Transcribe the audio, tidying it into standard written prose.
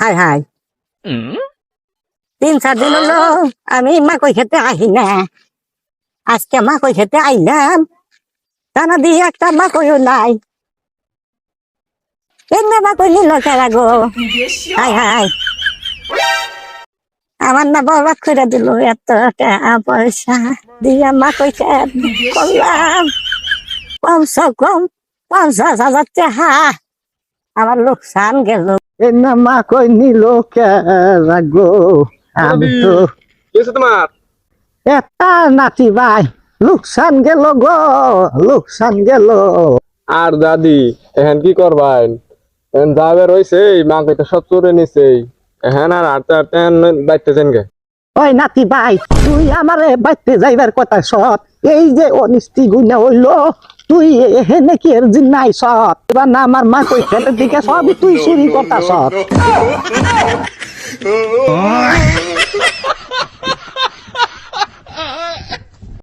High high 3-4 দিন হলো আমি মাকই খেতে আহি না। আজকে মাকই খেতে আইলাম, টানা দিয়ে একটা মাকইও নাই। এমনি মাকই নিল কেরা গো? হাই হাই, আমার না বরবাদ করে দিল এত টাকা পয়সা দিয়া মাকই করলাম। কমসে কম 50,000 টাকা আমার লোকসান গেল। না মাকই নিল কেরা গো? আমি তো তোমার একটা নাতি ভাই, লোকসান গেল গো, লোকসান গেল। আর দাদি এখন কি করবেন? এখন যাবে রয়েছে মাকে তো সব চুরে নিছে। এখন আর হাঁটতে হাঁটতে বাইতেছেন গে। ওই নাতি ভাই, তুই আমারে বাইতে যাইবার কথা সৎ, এই যে অনিষ্টি গুণা হইলো, তুই এখানে কি এর জিন নাই সৎ? এবার না আমার মা কই খেতের দিকে সবই তুই চুরি করতা সৎ।